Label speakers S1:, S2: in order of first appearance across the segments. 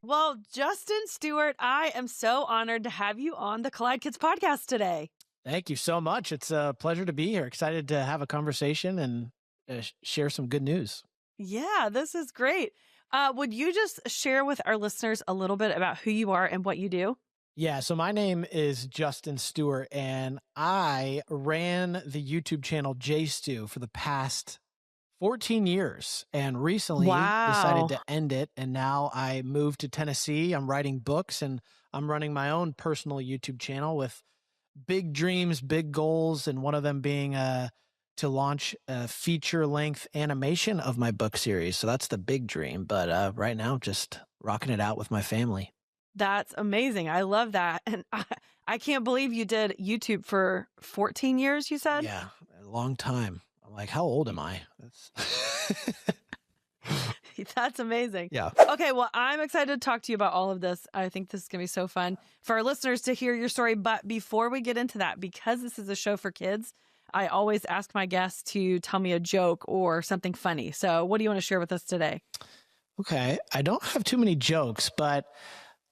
S1: Well, Justin Stuart, I am so honored to have you on the Collide Kids podcast today.
S2: Thank you so much. It's a pleasure to be here. Excited to have a conversation and share some good news.
S1: Yeah, this is great. Would you just share with our listeners a little bit about who you are and what you do?
S2: Yeah, so my name is Justin Stuart, and I ran the YouTube channel JStu for the past 14 years and recently decided
S1: Wow.
S2: to end it. And now I moved to Tennessee. I'm writing books and I'm running my own personal YouTube channel with big dreams, big goals, and one of them being to launch a feature-length animation of my book series. So that's the big dream. But right now, just rocking it out with my family.
S1: That's amazing. I love that. And I can't believe you did YouTube for 14 years, you said?
S2: Yeah, a long time. I'm like, how old am I? That's
S1: That's amazing.
S2: yeah.
S1: Okay, well, I'm excited to talk to you about all of this. I think this is going to be so fun for our listeners to hear your story. But before we get into that, because this is a show for kids, I always ask my guests to tell me a joke or something funny. So what do you want to share with us today?
S2: Okay. I don't have too many jokes, but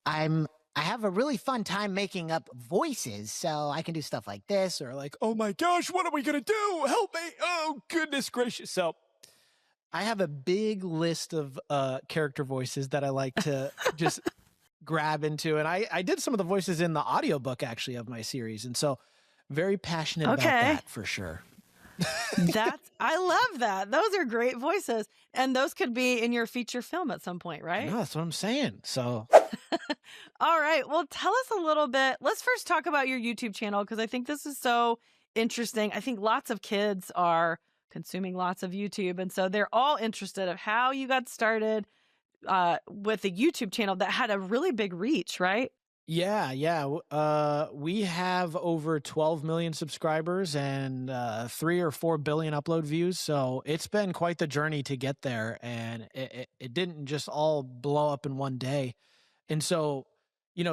S3: I have a really fun time making up voices, so I can do stuff like this or like,
S2: oh my gosh, what are we going to do? Help me. Oh, goodness gracious. So I have a big list of character voices that I like to just grab into. And I did some of the voices in the audiobook actually of my series. And so very passionate about that for sure.
S1: I love that. Those are great voices. And those could be in your feature film at some point, right?
S2: No, that's what I'm saying. So
S1: all right. Well, tell us a little bit. Let's first talk about your YouTube channel because I think this is so interesting. I think lots of kids are consuming lots of YouTube. And so they're all interested of how you got started with a YouTube channel that had a really big reach, right?
S2: yeah. We have over 12 million subscribers and 3 or 4 billion upload views. So it's been quite the journey to get there. And it didn't just all blow up in one day. And so,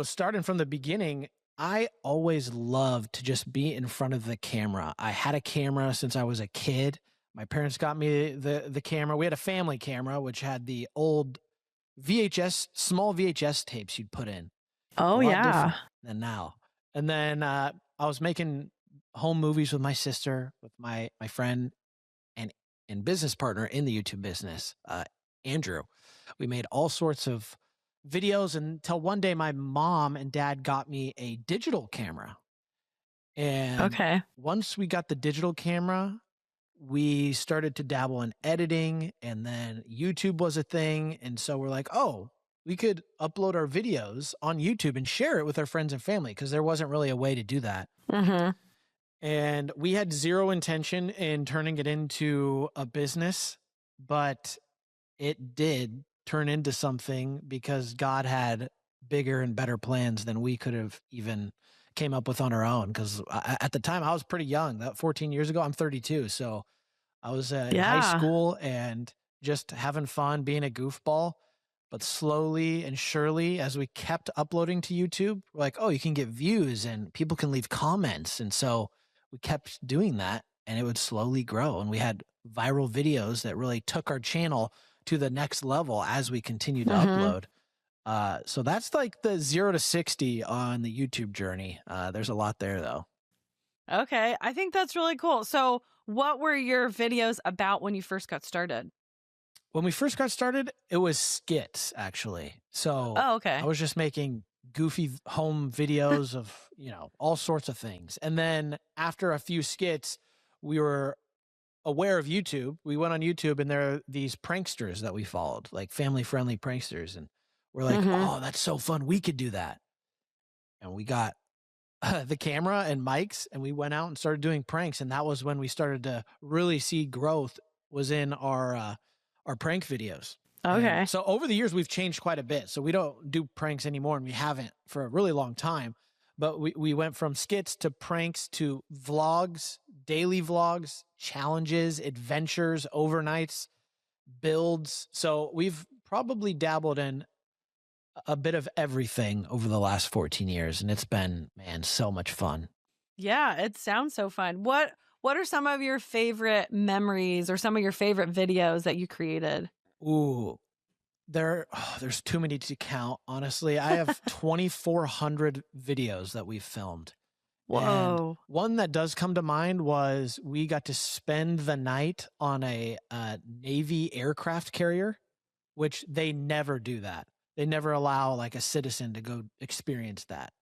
S2: starting from the beginning, I always loved to just be in front of the camera. I had a camera since I was a kid. My parents got me the camera. We had a family camera, which had the old small VHS tapes you'd put in.
S1: Oh, yeah.
S2: Than now. And then I was making home movies with my sister, with my friend and business partner in the YouTube business, Andrew. We made all sorts of videos until one day my mom and dad got me a digital camera. And once we got the digital camera, we started to dabble in editing, and then YouTube was a thing. And so we're like, oh, we could upload our videos on YouTube and share it with our friends and family because there wasn't really a way to do that.
S1: Mm-hmm.
S2: And we had zero intention in turning it into a business, but it did turn into something because God had bigger and better plans than we could have even came up with on our own. Because at the time I was pretty young. That 14 years ago, I'm 32. So I was in high school and just having fun, being a goofball. But slowly and surely, as we kept uploading to YouTube, we're like, oh, you can get views and people can leave comments. And so we kept doing that and it would slowly grow. And we had viral videos that really took our channel to the next level as we continued to upload. So that's like the 0 to 60 on the YouTube journey. There's a lot there, though.
S1: Okay. I think that's really cool. So what were your videos about when you first got started?
S2: When we first got started, it was skits, actually. So I was just making goofy home videos of, all sorts of things. And then after a few skits, we were aware of YouTube. We went on YouTube and there are these pranksters that we followed, like family-friendly pranksters. And we're like, oh, that's so fun. We could do that. And we got the camera and mics and we went out and started doing pranks. And that was when we started to really see growth was in our prank videos.
S1: Okay.
S2: And so over the years, we've changed quite a bit. So we don't do pranks anymore and we haven't for a really long time. But we went from skits to pranks to vlogs, daily vlogs, challenges, adventures, overnights, builds. So we've probably dabbled in a bit of everything over the last 14 years. And it's been, man, so much fun.
S1: Yeah, it sounds so fun. What are some of your favorite memories or some of your favorite videos that you created?
S2: Ooh, There's too many to count. Honestly, I have 2,400 videos that we've filmed. And
S1: Whoa.
S2: one that does come to mind was we got to spend the night on a Navy aircraft carrier, which they never do that. They never allow like a citizen to go experience that.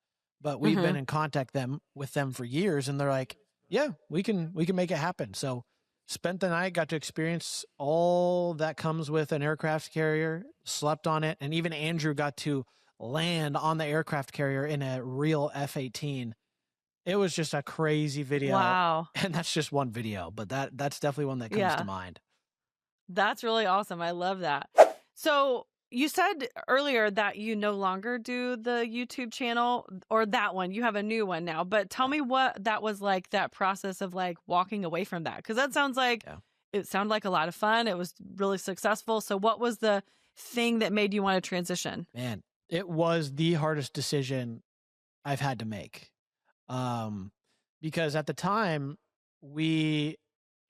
S2: But we've been in contact with them for years, and they're like, yeah, we can make it happen. So spent the night, got to experience all that comes with an aircraft carrier, slept on it, and even Andrew got to land on the aircraft carrier in a real F-18. It was just a crazy video.
S1: Wow.
S2: And that's just one video, but that's definitely one that comes to mind.
S1: That's really awesome. I love that. So you said earlier that you no longer do the YouTube channel, or that one. You have a new one now, but tell me what that was like, that process of like walking away from that. Cause that sounds like it sounded like a lot of fun. It was really successful. So what was the thing that made you want to transition?
S2: Man, it was the hardest decision I've had to make. Because at the time we,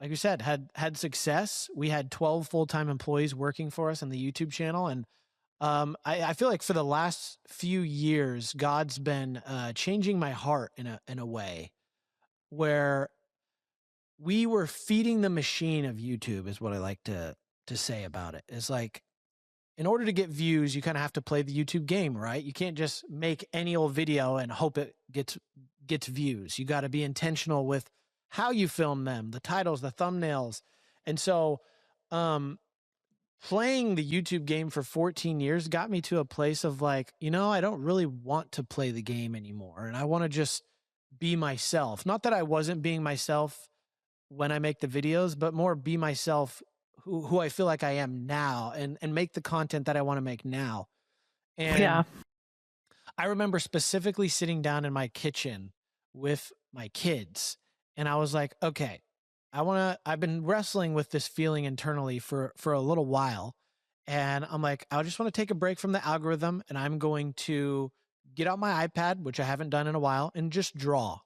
S2: like you said, had success. We had 12 full-time employees working for us on the YouTube channel. And I feel like for the last few years, God's been changing my heart in a way where we were feeding the machine of YouTube, is what I like to say about it. It's like, in order to get views, you kind of have to play the YouTube game, right? You can't just make any old video and hope it gets views. You got to be intentional with how you film them, the titles, the thumbnails. And so playing the YouTube game for 14 years got me to a place of like, I don't really want to play the game anymore. And I want to just be myself. Not that I wasn't being myself when I make the videos, but more be myself who I feel like I am now, and make the content that I want to make now. And I remember specifically sitting down in my kitchen with my kids, and I was like, okay, I've been wrestling with this feeling internally for a little while. And I'm like, I just want to take a break from the algorithm, and I'm going to get out my iPad, which I haven't done in a while, and just draw.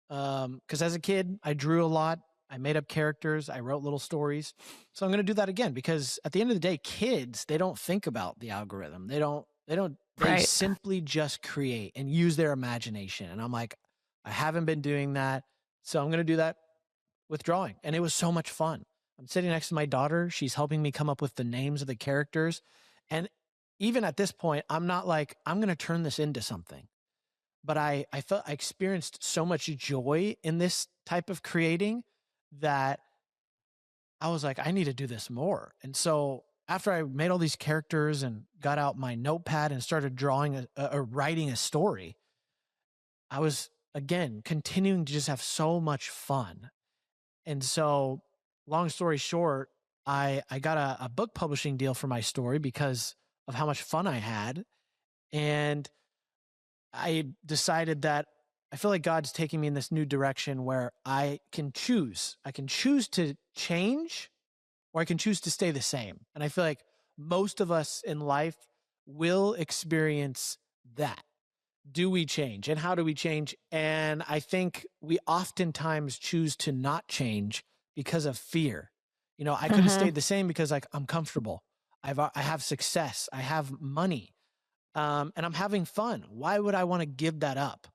S2: Because as a kid, I drew a lot. I made up characters. I wrote little stories. So I'm going to do that again, because at the end of the day, kids, they don't think about the algorithm. They simply just create and use their imagination. And I'm like, I haven't been doing that. So I'm going to do that with drawing. And it was so much fun. I'm sitting next to my daughter. She's helping me come up with the names of the characters. And even at this point, I'm not like, I'm going to turn this into something. But I felt I experienced so much joy in this type of creating that I was like, I need to do this more. And so after I made all these characters and got out my notepad and started drawing or writing a story, I was, again, continuing to just have so much fun. And so, long story short, I got a book publishing deal for my story because of how much fun I had. And I decided that I feel like God's taking me in this new direction where I can choose. I can choose to change, or I can choose to stay the same. And I feel like most of us in life will experience that. Do we change? And how do we change? And I think we oftentimes choose to not change because of fear. I could have stayed the same because like I'm comfortable. I have success. I have money. And I'm having fun. Why would I want to give that up?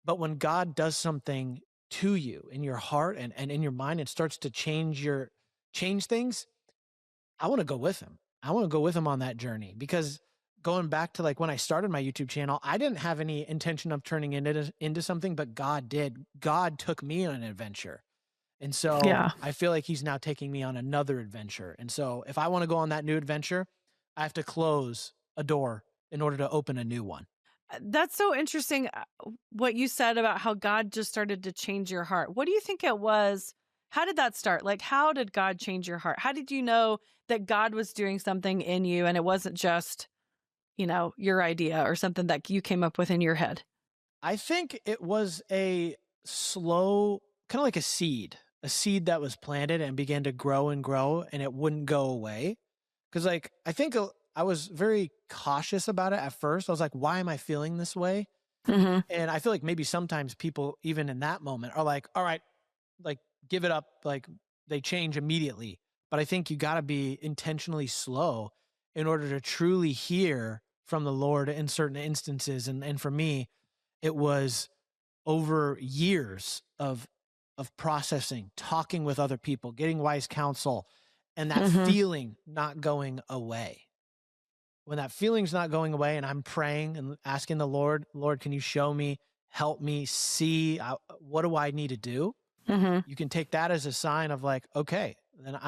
S2: But when God does something to you in your heart and in your mind, it starts to change things. I want to go with him. I want to go with him on that journey, because going back to like when I started my YouTube channel, I didn't have any intention of turning it into something, but God did. God took me on an adventure. And so I feel like he's now taking me on another adventure. And so if I want to go on that new adventure, I have to close a door in order to open a new one.
S1: That's so interesting what you said about how God just started to change your heart. What do you think it was? How did that start? Like, how did God change your heart? How did you know that God was doing something in you and it wasn't just, your idea or something that you came up with in your head?
S2: I think it was a slow, kind of like a seed that was planted and began to grow and grow, and it wouldn't go away. Because like, I think I was very cautious about it at first. I was like, why am I feeling this way? And I feel like maybe sometimes people, even in that moment, are like, all right, like give it up. Like they change immediately. But I think you got to be intentionally slow in order to truly hear from the Lord in certain instances. And for me, it was over years of processing, talking with other people, getting wise counsel, and that feeling not going away. When that feeling's not going away and I'm praying and asking the Lord, can you show me, help me see what do I need to do? You can take that as a sign of like, okay, then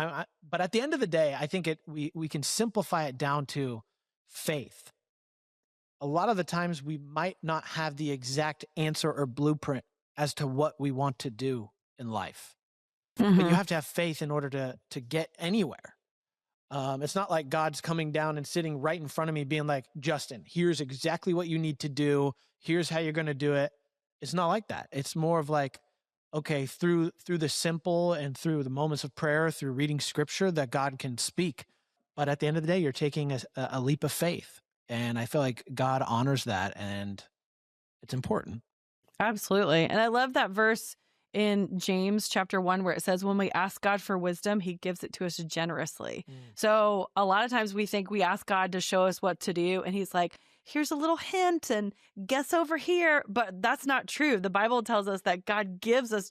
S2: but at the end of the day, I think we can simplify it down to faith. A lot of the times we might not have the exact answer or blueprint as to what we want to do in life, but you have to have faith in order to get anywhere. It's not like God's coming down and sitting right in front of me being like, Justin, here's exactly what you need to do. Here's how you're going to do it. It's not like that. It's more of like, okay, through the simple and through the moments of prayer, through reading scripture, that God can speak. But at the end of the day, you're taking a leap of faith. And I feel like God honors that, and it's important.
S1: Absolutely. And I love that verse in James chapter 1 where it says, when we ask God for wisdom, he gives it to us generously. So a lot of times we think we ask God to show us what to do, and he's like, here's a little hint and guess over here. But that's not true. The Bible tells us that God gives us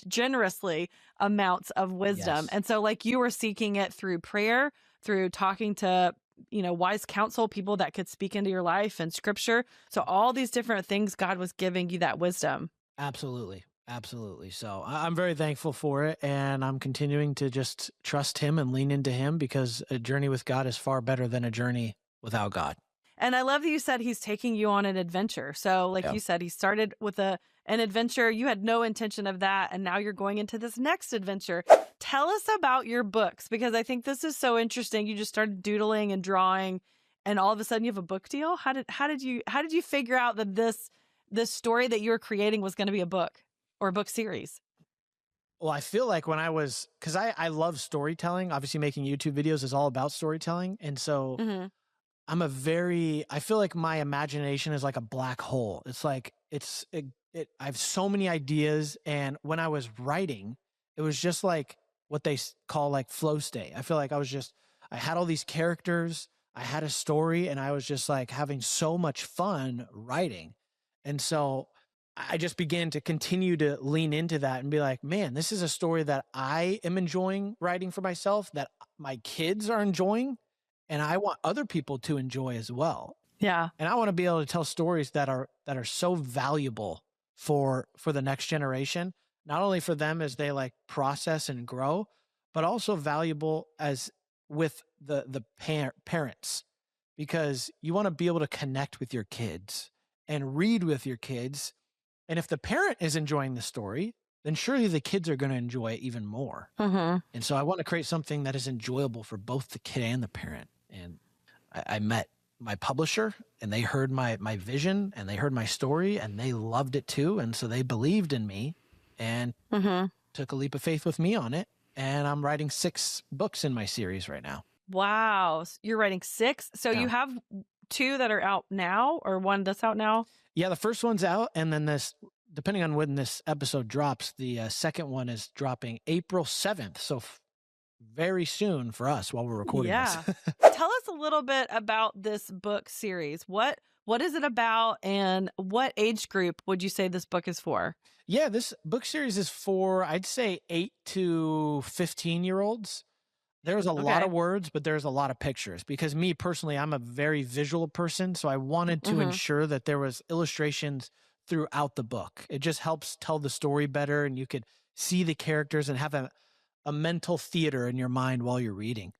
S1: generously amounts of wisdom.
S2: Yes.
S1: And so like you were seeking it through prayer, through talking to wise counsel, people that could speak into your life, and scripture. So all these different things, God was giving you that wisdom.
S2: Absolutely. Absolutely. So I'm very thankful for it, and I'm continuing to just trust him and lean into him, because a journey with God is far better than a journey without God.
S1: And I love that you said he's taking you on an adventure. So like you said, he started with an adventure. You had no intention of that. And now you're going into this next adventure. Tell us about your books, because I think this is so interesting. You just started doodling and drawing, and all of a sudden you have a book deal. How did you figure out that this story that you were creating was going to be a book or a book series?
S2: Well, I feel like when because I love storytelling. Obviously, making YouTube videos is all about storytelling. And so I feel like my imagination is like a black hole. It's like, I have so many ideas. And when I was writing, it was just like what they call like flow state. I feel like I had all these characters, I had a story, and I was just like having so much fun writing. And so I just began to continue to lean into that and be like, man, this is a story that I am enjoying writing for myself, that my kids are enjoying, and I want other people to enjoy as well.
S1: Yeah.
S2: And I want to be able to tell stories that are so valuable for the next generation, not only for them as they like process and grow, but also valuable as with the parents, because you want to be able to connect with your kids and read with your kids. And if the parent is enjoying the story, then surely the kids are going to enjoy it even more. And so I want to create something that is enjoyable for both the kid and the parent. And I met my publisher, and they heard my vision, and they heard my story, and they loved it too. And so they believed in me and took a leap of faith with me on it. And I'm writing 6 books in my series right now.
S1: Wow. You're writing 6. So you have 2 that are out now, or 1 that's out now?
S2: Yeah, the first one's out, and then depending on when this episode drops, the second one is dropping April 7th. So very soon for us while we're recording this.
S1: Tell us a little bit about this book series. What is it about, and what age group would you say this book is for?
S2: Yeah, this book series is for, I'd say, 8 to 15-year-olds. There's a lot of words, but there's a lot of pictures, because me personally, I'm a very visual person. So I wanted to ensure that there was illustrations throughout the book. It just helps tell the story better, and you could see the characters and have a mental theater in your mind while you're reading.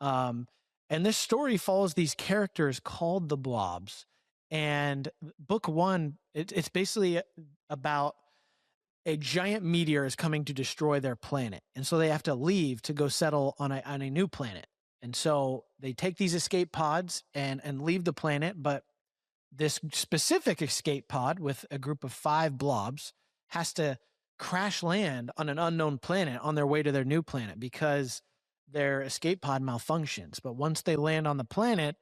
S2: And this story follows these characters called the Blobs. And book 1, it's basically about a giant meteor is coming to destroy their planet. And so they have to leave to go settle on a new planet. And so they take these escape pods and leave the planet. But this specific escape pod with a group of 5 blobs has to crash land on an unknown planet on their way to their new planet, because their escape pod malfunctions. But once they land on the planet,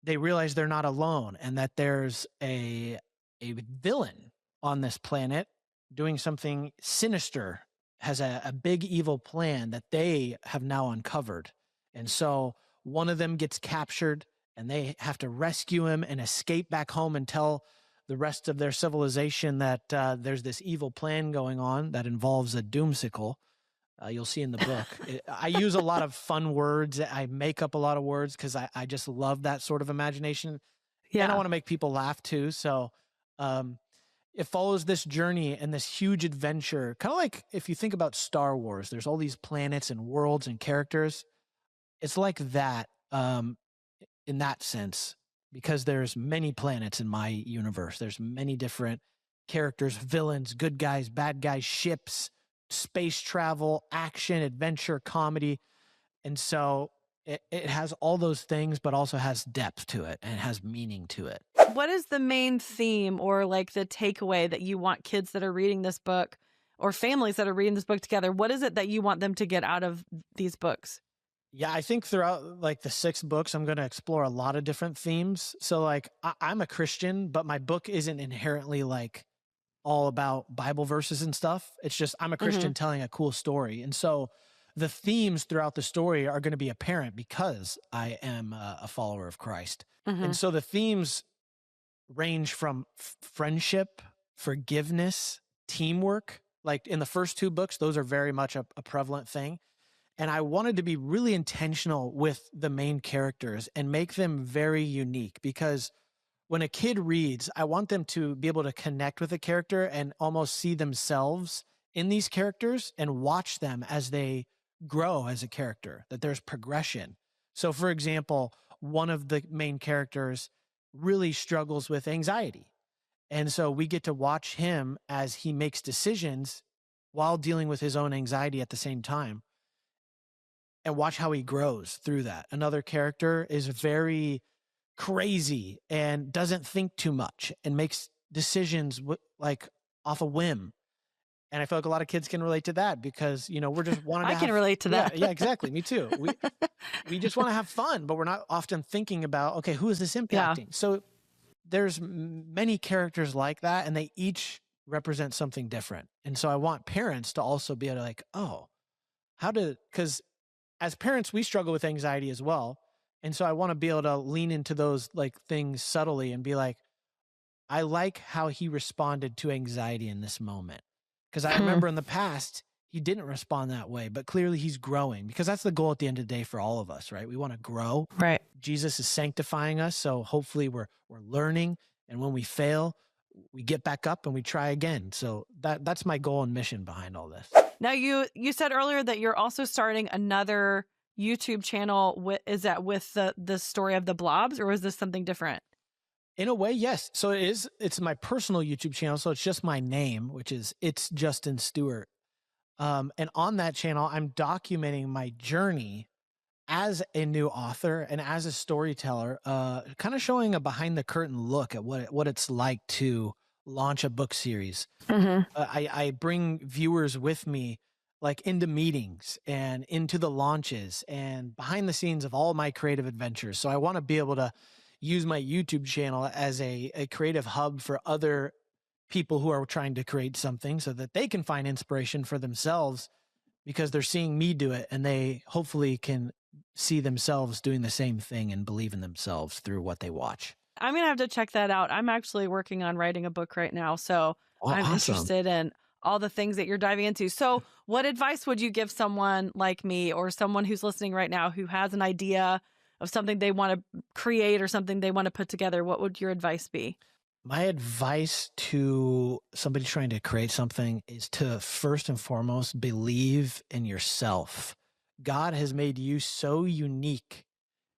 S2: they realize they're not alone, and that there's a villain on this planet doing something sinister, has a big evil plan that they have now uncovered. And so one of them gets captured and they have to rescue him and escape back home and tell the rest of their civilization that there's this evil plan going on that involves a doomsicle. You'll see in the book. I use a lot of fun words. I make up a lot of words because I just love that sort of imagination. And I want to make people laugh too. So it follows this journey and this huge adventure. Kind of like if you think about Star Wars, there's all these planets and worlds and characters. It's like that in that sense, because there's many planets in my universe. There's many different characters, villains, good guys, bad guys, ships, space travel, action, adventure, comedy. And so it has all those things, but also has depth to it and it has meaning to it.
S1: What is the main theme or like the takeaway that you want kids that are reading this book or families that are reading this book together? What is it that you want them to get out of these books?
S2: Yeah, I think throughout like the 6 books, I'm going to explore a lot of different themes. So like I'm a Christian, but my book isn't inherently like all about Bible verses and stuff. It's just I'm a Christian telling a cool story. And so the themes throughout the story are going to be apparent because I am a follower of Christ. And so the themes range from friendship, forgiveness, teamwork. Like in the first 2 books, those are very much a prevalent thing. And I wanted to be really intentional with the main characters and make them very unique, because when a kid reads, I want them to be able to connect with a character and almost see themselves in these characters and watch them as they grow as a character, that there's progression. So for example, one of the main characters really struggles with anxiety. And so we get to watch him as he makes decisions while dealing with his own anxiety at the same time, and watch how he grows through that. Another character is very crazy and doesn't think too much and makes decisions like off a whim. And I feel like a lot of kids can relate to that because, you know, we're just wanting to
S1: I can relate to that.
S2: Yeah, exactly. Me too. We just want to have fun, but we're not often thinking about, okay, who is this impacting? So there's many characters like that, and they each represent something different. And so I want parents to also be able to like, oh, because as parents, we struggle with anxiety as well. And so I want to be able to lean into those like things subtly and be like, I like how he responded to anxiety in this moment. Because I remember in the past, he didn't respond that way, but clearly he's growing, because that's the goal at the end of the day for all of us, right? We want to grow.
S1: Right.
S2: Jesus is sanctifying us. So hopefully we're learning. And when we fail, we get back up and we try again. So that's my goal and mission behind all this.
S1: Now, you said earlier that you're also starting another YouTube channel. Is that with the story of the Blobs, or is this something different?
S2: In a way, yes. So it's my personal YouTube channel. So it's just my name, which is It's Justin Stuart. And on that channel, I'm documenting my journey as a new author and as a storyteller, kind of showing a behind the curtain look at what it's like to launch a book series. I bring viewers with me, like into meetings and into the launches and behind the scenes of all my creative adventures. So I want to be able to use my YouTube channel as a creative hub for other people who are trying to create something, so that they can find inspiration for themselves, because they're seeing me do it and they hopefully can see themselves doing the same thing and believe in themselves through what they watch.
S1: I'm going to have to check that out. I'm actually working on writing a book right now, so I'm interested in all the things that you're diving into. So what advice would you give someone like me, or someone who's listening right now who has an idea of something they want to create or something they want to put together? What would your advice be?
S2: My advice to somebody trying to create something is to first and foremost believe in yourself. God has made you so unique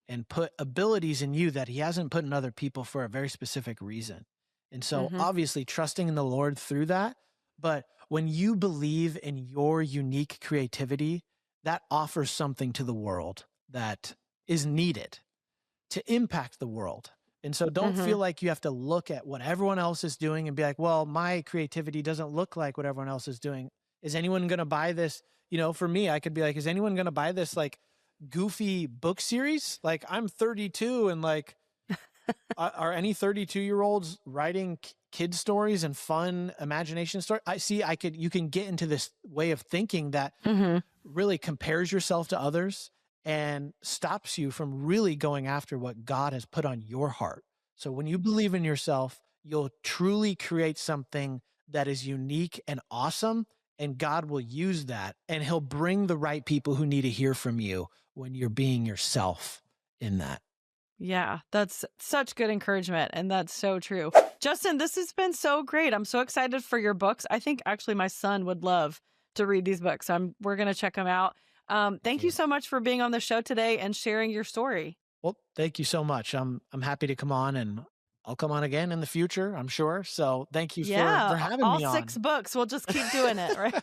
S2: and put abilities in you that he hasn't put in other people for a very specific reason. And so obviously trusting in the Lord through that. But when you believe in your unique creativity, that offers something to the world that is needed to impact the world. And so don't feel like you have to look at what everyone else is doing and be like, well, my creativity doesn't look like what everyone else is doing. Is anyone going to buy this? You know, for me, I could be like, is anyone going to buy this like goofy book series? Like, I'm 32 and like, are any 32-year-olds writing kid stories and fun imagination stories? You can get into this way of thinking that really compares yourself to others and stops you from really going after what God has put on your heart. So when you believe in yourself, you'll truly create something that is unique and awesome, and God will use that, and he'll bring the right people who need to hear from you when you're being yourself in that.
S1: Yeah, that's such good encouragement. And that's so true. Justin, this has been so great. I'm so excited for your books. I think actually my son would love to read these books. We're going to check them out. Thank you so much for being on the show today and sharing your story.
S2: Well, thank you so much. I'm happy to come on, and I'll come on again in the future, I'm sure. So thank you for having
S1: all
S2: me on.
S1: 6 books. We'll just keep doing it, right?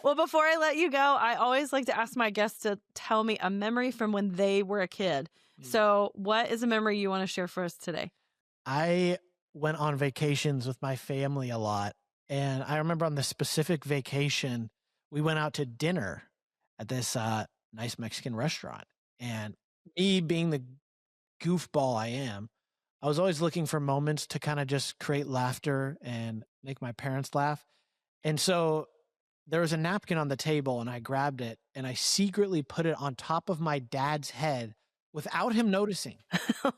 S1: Well, before I let you go, I always like to ask my guests to tell me a memory from when they were a kid. So what is a memory you want to share for us today?
S2: I went on vacations with my family a lot. And I remember on this specific vacation, we went out to dinner at this nice Mexican restaurant. And me being the goofball I am, I was always looking for moments to kind of just create laughter and make my parents laugh. And so there was a napkin on the table, and I grabbed it and I secretly put it on top of my dad's head without him noticing.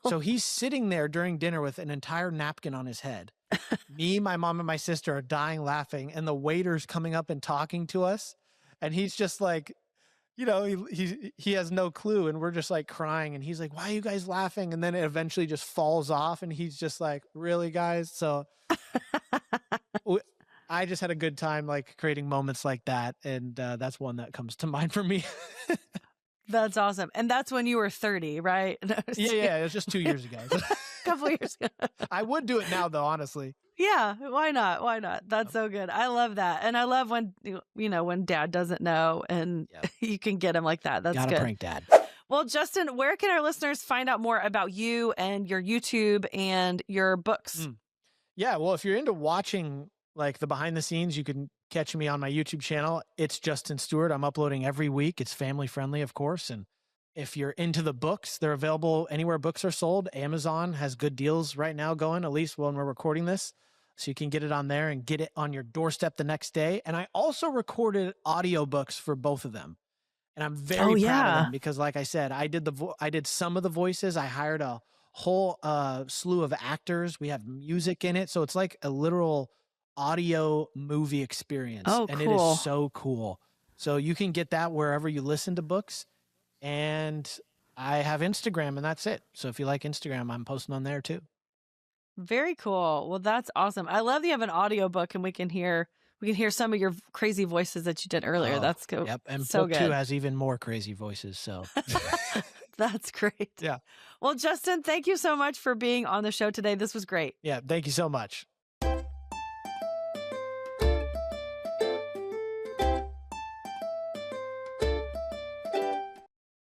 S2: So he's sitting there during dinner with an entire napkin on his head. Me, my mom, and my sister are dying laughing, and the waiter's coming up and talking to us. And he's just like, you know, he has no clue, and we're just like crying. And he's like, "Why are you guys laughing?" And then it eventually just falls off, and he's just like, "Really, guys?" So I just had a good time like creating moments like that. And that's one that comes to mind for me.
S1: That's awesome. And that's when you were 30, right?
S2: Yeah, it was just 2 years ago.
S1: A couple years ago.
S2: I would do it now, though, honestly.
S1: Yeah, why not? Why not? That's so good. I love that. And I love when, when dad doesn't know and you can get him like that. That's
S2: Gotta
S1: good.
S2: prank dad.
S1: Well, Justin, where can our listeners find out more about you and your YouTube and your books?
S2: Yeah, well, if you're into watching like the behind the scenes, you can catch me on my YouTube channel. It's Justin Stuart. I'm uploading every week. It's family friendly, of course. And if you're into the books, they're available anywhere books are sold. Amazon has good deals right now going, at least when we're recording this. So you can get it on there and get it on your doorstep the next day. And I also recorded audiobooks for both of them. And I'm very proud of them because, like I said, I did some of the voices. I hired a whole slew of actors. We have music in it. So it's like a literal audio movie experience. And it is so cool. So you can get that wherever you listen to books. And I have Instagram, and that's it. So if you like Instagram, I'm posting on there too.
S1: Very cool. Well, that's awesome. I love that you have an audiobook and we can hear some of your crazy voices that you did earlier. That's cool.
S2: Yep. And
S1: so
S2: book
S1: good.
S2: 2 has even more crazy voices. So
S1: that's great.
S2: Yeah.
S1: Well, Justin, thank you so much for being on the show today. This was great.
S2: Yeah. Thank you so much.